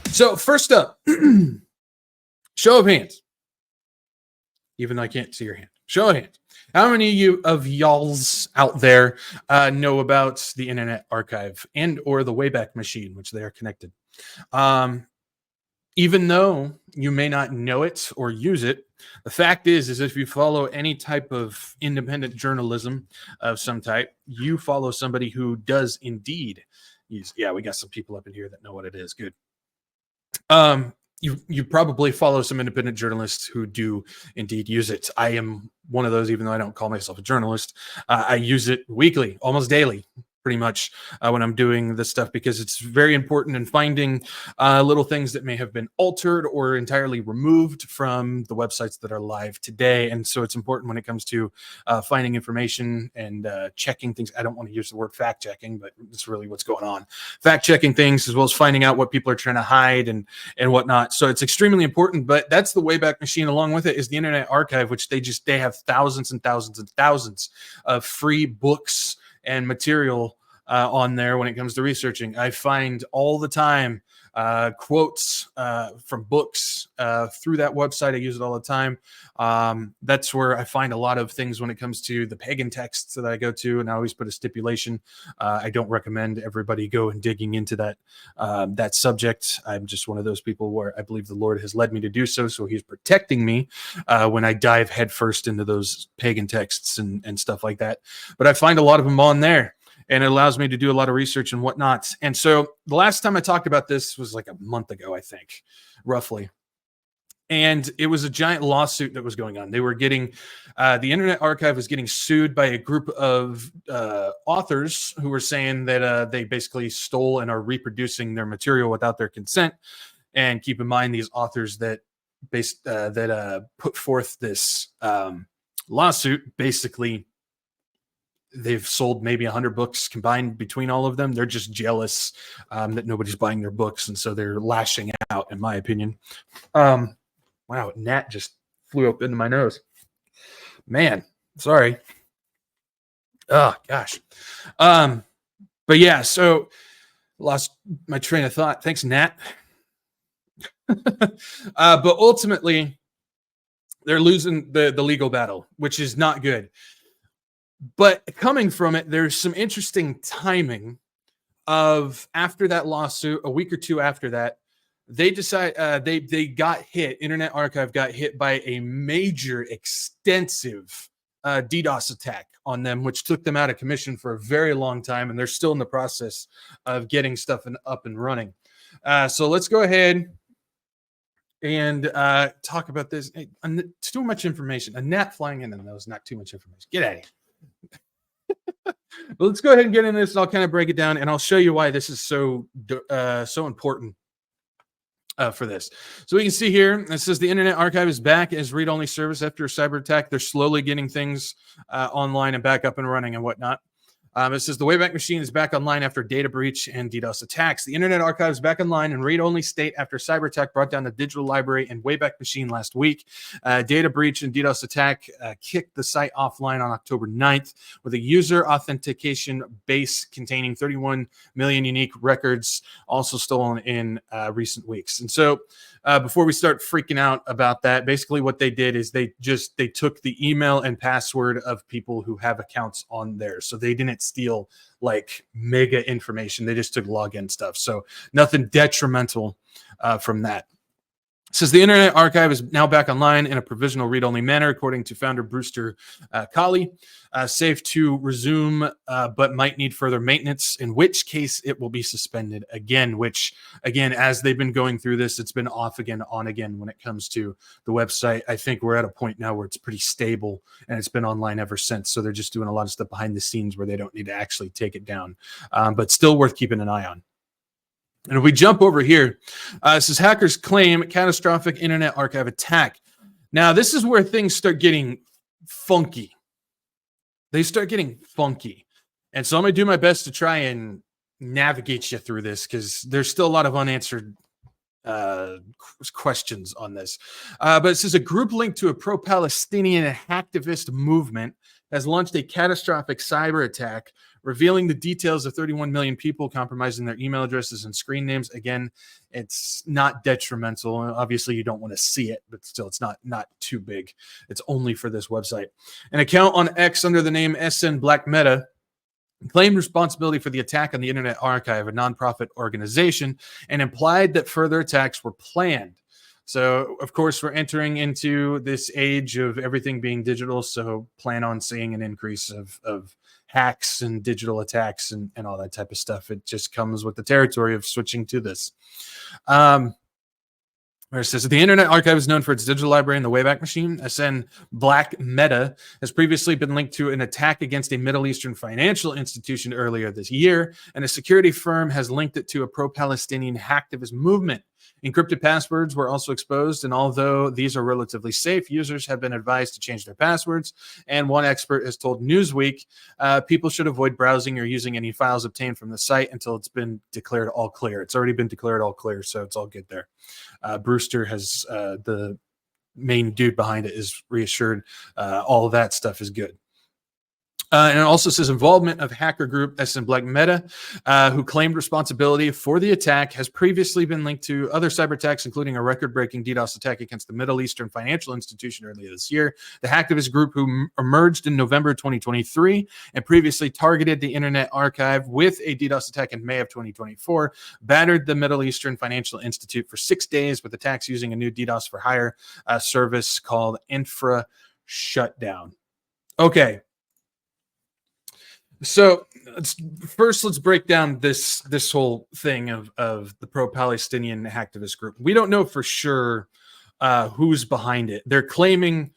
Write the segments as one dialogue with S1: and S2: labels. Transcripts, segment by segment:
S1: So first up, show of hands. Even though I can't see your hand. Show of hands. How many of y'alls out there know about the Internet Archive and or the Wayback Machine, which they are connected? Even though you may not know it or use it, the fact is if you follow any type of independent journalism of some type, you follow somebody who does indeed use. Yeah, we got some people up in here that know what it is. Good. You probably follow some independent journalists who do indeed use it. I am one of those, even though I don't call myself a journalist. I use it weekly, almost daily, pretty much, when I'm doing this stuff, because it's very important in finding little things that may have been altered or entirely removed from the websites that are live today. And so it's important when it comes to finding information and checking things. I don't want to use the word fact checking, but it's really what's going on. Fact checking things, as well as finding out what people are trying to hide and whatnot. So it's extremely important. But that's the Wayback Machine. Along with it is the Internet Archive, which they have thousands and thousands and thousands of free books and material on there when it comes to researching. I find all the time quotes from books through that website. I use it all the time. That's where I find a lot of things when it comes to the pagan texts that I go to, and I always put a stipulation. I don't recommend everybody go and digging into that subject. I'm just one of those people where I believe the Lord has led me to do so, so he's protecting me when I dive headfirst into those pagan texts and stuff like that. But I find a lot of them on there, and it allows me to do a lot of research and whatnot. And so the last time I talked about this was like a month ago, I think, roughly. And it was a giant lawsuit that was going on. They were getting, the Internet Archive was getting sued by a group of authors who were saying that they basically stole and are reproducing their material without their consent. And keep in mind, these authors that put forth this lawsuit, basically, they've sold maybe 100 books combined between all of them. They're just jealous that nobody's buying their books, and so they're lashing out, in my opinion. Wow, gnat just flew up into my nose. Man, sorry. Oh, gosh. But yeah, so lost my train of thought. Thanks, Nat. But ultimately, they're losing the legal battle, which is not good. But coming from it, there's some interesting timing of after that lawsuit, a week or two after that, they decide they got hit. Internet Archive got hit by a major, extensive DDoS attack on them, which took them out of commission for a very long time, and they're still in the process of getting stuff up and running. So let's go ahead and talk about this. It's too much information. A gnat flying in the nose, not too much information. Get out of here. But let's go ahead and get into this, and I'll kind of break it down, and I'll show you why this is so important for this. So we can see here, it says the Internet Archive is back as read-only service after a cyber attack. They're slowly getting things online and back up and running and whatnot. It says the Wayback Machine is back online after data breach and DDoS attacks. The Internet Archive is back online in read-only state after cyber attack brought down the digital library and Wayback Machine last week. Data breach and DDoS attack kicked the site offline on October 9th with a user authentication base containing 31 million unique records also stolen in recent weeks. And so before we start freaking out about that, basically what they did is they took the email and password of people who have accounts on there. So they didn't steal like mega information. They just took login stuff. So nothing detrimental from that. It says the Internet Archive is now back online in a provisional read-only manner, according to founder Brewster Colley. Safe to resume, but might need further maintenance, in which case it will be suspended again, which, again, as they've been going through this, it's been off again, on again when it comes to the website. I think we're at a point now where it's pretty stable, and it's been online ever since. So they're just doing a lot of stuff behind the scenes where they don't need to actually take it down, but still worth keeping an eye on. And if we jump over here, it says hackers claim catastrophic Internet Archive attack. Now, this is where things start getting funky. They start getting funky. And so I'm going to do my best to try and navigate you through this because there's still a lot of unanswered questions on this. But it says a group linked to a pro-Palestinian hacktivist movement has launched a catastrophic cyber attack, revealing the details of 31 million people, compromising their email addresses and screen names. Again, it's not detrimental. Obviously, you don't want to see it, but still, it's not too big. It's only for this website. An account on X under the name SN Black Meta claimed responsibility for the attack on the Internet Archive, a nonprofit organization, and implied that further attacks were planned. So, of course, we're entering into this age of everything being digital, so plan on seeing an increase of hacks and digital attacks and all that type of stuff. It just comes with the territory of switching to this. Where it says the Internet Archive is known for its digital library and the Wayback Machine. SN Black Meta has previously been linked to an attack against a Middle Eastern financial institution earlier this year, and a security firm has linked it to a pro-Palestinian hacktivist movement. Encrypted passwords were also exposed, and although these are relatively safe, users have been advised to change their passwords. And one expert has told Newsweek people should avoid browsing or using any files obtained from the site until it's been declared all clear. It's already been declared all clear, so it's all good there. Brewster has the main dude behind it is reassured all of that stuff is good. And it also says involvement of hacker group SN Black Meta, who claimed responsibility for the attack, has previously been linked to other cyber attacks, including a record-breaking DDoS attack against the Middle Eastern financial institution earlier this year. The hacktivist group, who emerged in November 2023 and previously targeted the Internet Archive with a DDoS attack in May of 2024, battered the Middle Eastern Financial Institute for 6 days with attacks using a new DDoS for hire service called Infra Shutdown. Okay. So let's break down this whole thing of the pro-Palestinian hacktivist group. We don't know for sure who's behind it. They're claiming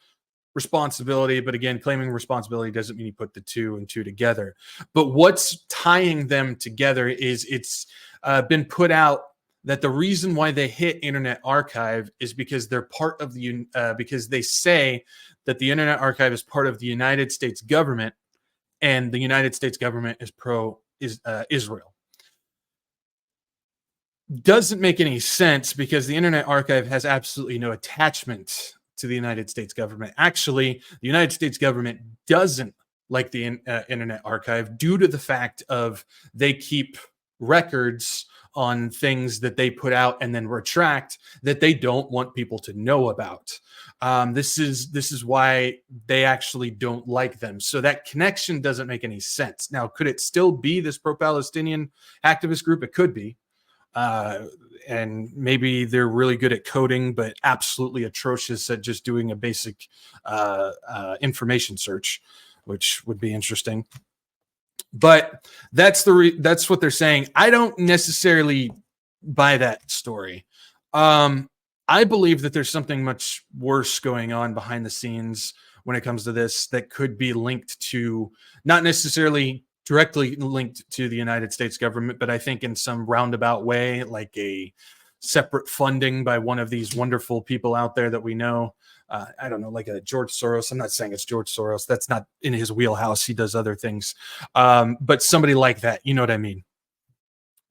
S1: responsibility, but again, claiming responsibility doesn't mean you put the two and two together. But what's tying them together is it's been put out that the reason why they hit Internet Archive is because they're part of the because they say that the Internet Archive is part of the United States government. And the United States government is pro-Israel. Doesn't make any sense because the Internet Archive has absolutely no attachment to the United States government. Actually, the United States government doesn't like the Internet Archive due to the fact of they keep records on things that they put out and then retract that they don't want people to know about. This is why they actually don't like them. So that connection doesn't make any sense. Now, could it still be this pro-Palestinian activist group? It could be. And maybe they're really good at coding, but absolutely atrocious at just doing a basic information search, which would be interesting. But that's what they're saying. I don't necessarily buy that story. I believe that there's something much worse going on behind the scenes when it comes to this that could be linked to, not necessarily directly linked to the United States government, but I think in some roundabout way, like a separate funding by one of these wonderful people out there that we know. I don't know, like a George Soros. I'm not saying it's George Soros. That's not in his wheelhouse. He does other things. But somebody like that, you know what I mean?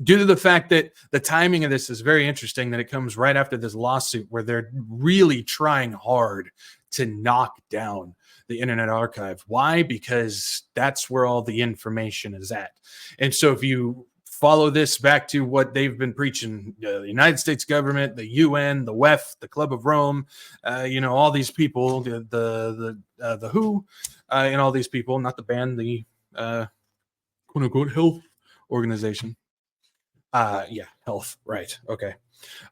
S1: Due to the fact that the timing of this is very interesting, that it comes right after this lawsuit where they're really trying hard to knock down the Internet Archive. Why? Because that's where all the information is at. And so if you follow this back to what they've been preaching, the United States government, the UN, the WEF, the Club of Rome, all these people, the WHO, and all these people, not the band, the quote unquote health organization. Health, right? Okay.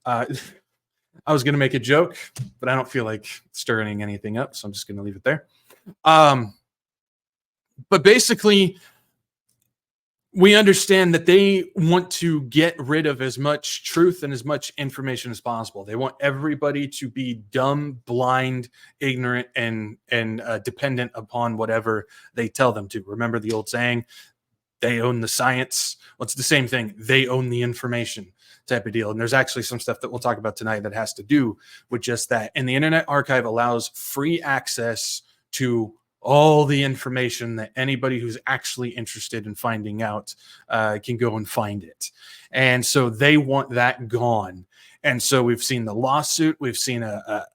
S1: I was gonna make a joke, but I don't feel like stirring anything up, so I'm just gonna leave it there. But basically, we understand that they want to get rid of as much truth and as much information as possible. They want everybody to be dumb, blind, ignorant, and dependent upon whatever they tell them to. Remember the old saying, they own the science. Well, it's the same thing. They own the information type of deal. And there's actually some stuff that we'll talk about tonight that has to do with just that. And the Internet Archive allows free access to all the information that anybody who's actually interested in finding out can go and find it. And so they want that gone. And so we've seen the lawsuit, we've seen a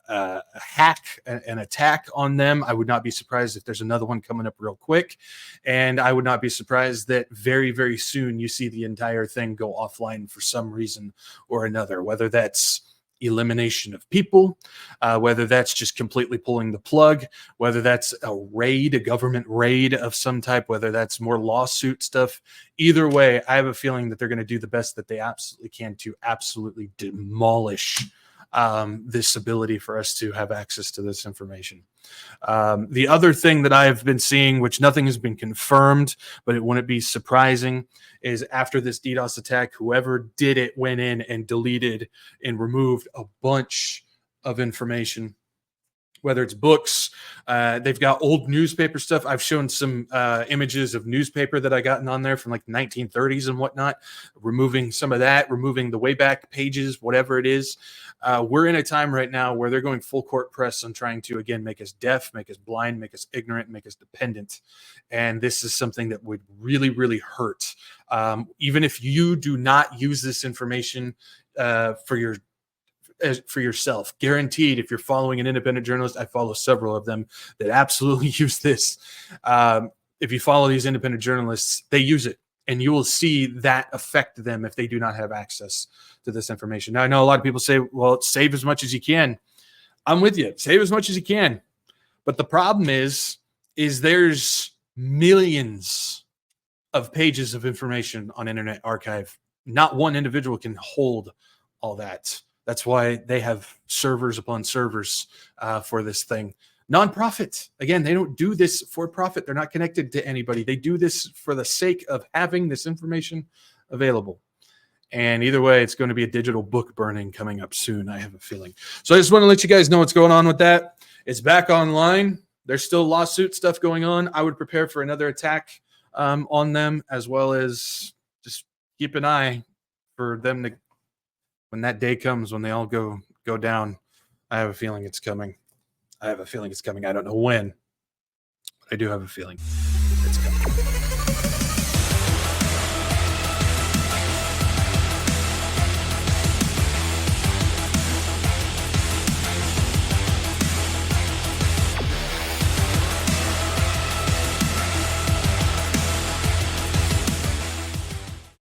S1: hack, an attack on them. I would not be surprised if there's another one coming up real quick. And I would not be surprised that very, very soon you see the entire thing go offline for some reason or another, whether that's elimination of people, whether that's just completely pulling the plug, whether that's a raid, a government raid of some type, whether that's more lawsuit stuff. Either way, I have a feeling that they're going to do the best that they absolutely can to absolutely demolish this ability for us to have access to this information. The other thing that I've been seeing, which nothing has been confirmed, but it wouldn't be surprising, is after this DDoS attack, whoever did it went in and deleted and removed a bunch of information, whether it's books. They've got old newspaper stuff. I've shown some images of newspaper that I gotten on there from like the 1930s and whatnot, removing some of that, removing the Wayback pages, whatever it is. We're in a time right now where they're going full court press on trying to, again, make us deaf, make us blind, make us ignorant, make us dependent. And this is something that would really, really hurt. Even if you do not use this information for yourself, guaranteed. If you're following an independent journalist, I follow several of them that absolutely use this. If you follow these independent journalists, they use it, and you will see that affect them if they do not have access to this information. Now, I know a lot of people say, well, save as much as you can. I'm with you. Save as much as you can. But the problem is there's millions of pages of information on Internet Archive. Not one individual can hold all that. That's why they have servers upon servers for this thing. Nonprofit. Again, they don't do this for profit. They're not connected to anybody. They do this for the sake of having this information available. And either way, it's going to be a digital book burning coming up soon, I have a feeling. So I just want to let you guys know what's going on with that. It's back online. There's still lawsuit stuff going on. I would prepare for another attack on them, as well as just keep an eye for them to, when that day comes, when they all go down. I have a feeling it's coming. I don't know when, but I do have a feeling it's coming.